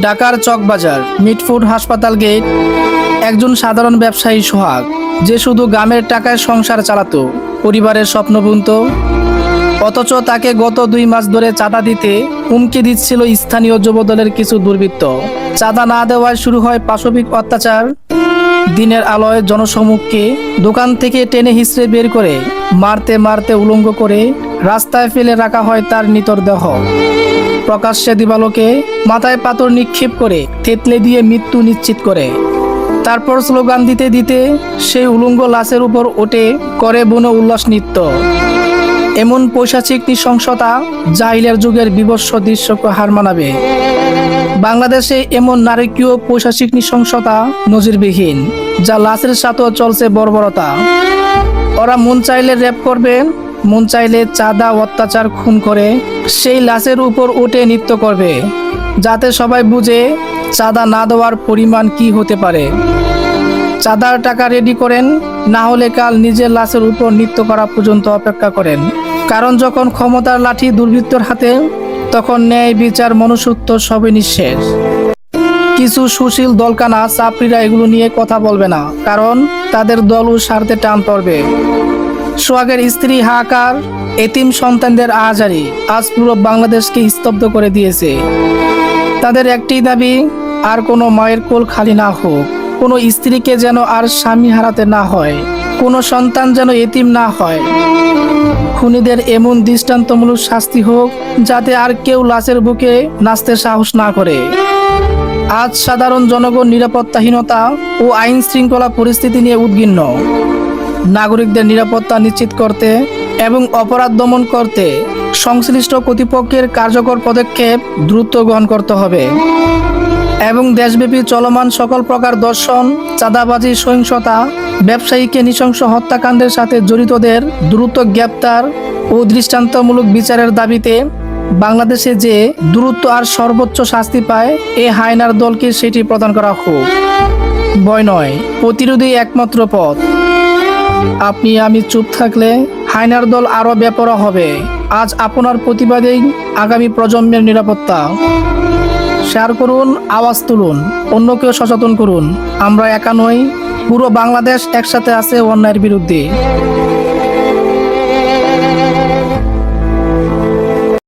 ঢাকার চকবাজার মিটফুড হাসপাতাল গেট একজন সাধারণ ব্যবসায়ী সোহাগ, যে শুধু গ্রামের টাকায় সংসার চালাতো, পরিবারের স্বপ্ন বুনত। অথচ তাকে গত 2 মাস ধরে চাঁদা দিতে হুমকি দিচ্ছিল স্থানীয় যুবদলের কিছু দুর্বৃত্ত। চাঁদা না দেওয়ায় শুরু হয় পাশবিক অত্যাচার। দিনের আলোয় জনসমুখকে দোকান থেকে টেনে হিঁচড়ে বের করে মারতে মারতে উলঙ্গ করে রাস্তায় ফেলে রাখা হয় তার মৃতদেহ। প্রকাশ্যে দিবালোকে মাথায় পাথর নিক্ষেপ করে থেতলে দিয়ে মৃত্যু নিশ্চিত করে। তারপর স্লোগান দিতে দিতে সেই উলঙ্গ লাশের উপর ওঠে করে বনে উল্লাস নৃত্য। এমন পৈশাচিক নৃশংসতা জাহিলের যুগের বিভৎস দৃশ্যকে হার মানাবে। বাংলাদেশে এমন নারকীয় পৈশাচিক নৃশংসতা নজিরবিহীন, যা লাশের সাথেও চলছে বর্বরতা। ওরা মন চাইলে রেপ করবে, মন চাইলে চাঁদা অত্যাচার খুন করে সেই লাশের উপর উঠে নৃত্য করবে, যাতে সবাই বুঝে চাঁদা না দেওয়ার পরিমাণ কি হতে পারে। চাঁদার টাকা রেডি করেন, না হলে কাল নিজের লাশের উপর নৃত্য করা পর্যন্ত অপেক্ষা করেন। কারণ যখন ক্ষমতার লাঠি দুর্বৃত্তর হাতে, তখন ন্যায় বিচার মনুষ্যত্ব সবই নিঃশেষ। কিছু সুশীল দলকানা চাপড়িরা এগুলো নিয়ে কথা বলবে না, কারণ তাদের দল ও স্বার্থে টান পড়বে। সোহাগের স্ত্রী হাহাকার, এতিম সন্তানদের আহাজারি আজ পুরো বাংলাদেশকে স্তব্ধ করে দিয়েছে। তাদের একটি দাবি, আর কোনো মায়ের কোল খালি না হোক, কোনো স্ত্রীকে যেন আর স্বামী হারাতে না হয়, কোনো সন্তান যেন এতিম না হয়। খুনিদের এমন দৃষ্টান্তমূলক শাস্তি হোক, যাতে আর কেউ লাশের বুকে নাচতে সাহস না করে। আজ সাধারণ জনগণ নিরাপত্তাহীনতা ও আইন শৃঙ্খলা পরিস্থিতি নিয়ে উদ্বিগ্ন। নাগরিকদের নিরাপত্তা নিশ্চিত করতে এবং অপরাধ দমন করতে সংশ্লিষ্ট কর্তৃপক্ষের কার্যকর পদক্ষেপ দ্রুত গ্রহণ করতে হবে এবং দেশব্যাপী চলমান সকল প্রকার ধর্ষণ, চাঁদাবাজি, সহিংসতা, ব্যবসায়ীকে নৃশংস হত্যাকাণ্ডের সাথে জড়িতদের দ্রুত গ্রেপ্তার ও দৃষ্টান্তমূলক বিচারের দাবিতে বাংলাদেশে যে দ্রুত আর সর্বোচ্চ শাস্তি পায়, এ হায়নার দলকে সেটি প্রদান করা হোক। ভয় নয়, প্রতিরোধই একমাত্র পথ। আপনি আমি চুপ থাকলে হায়নার দল আরো বেপরোয়া হবে। আজ আপনার প্রতিবাদেই আগামী প্রজন্মের নিরাপত্তা। শেয়ার করুন, আওয়াজ তুলুন, অন্যকেও সচেতন করুন। আমরা একা নই, পুরো বাংলাদেশ একসাথে আছে অন্যায়ের বিরুদ্ধে।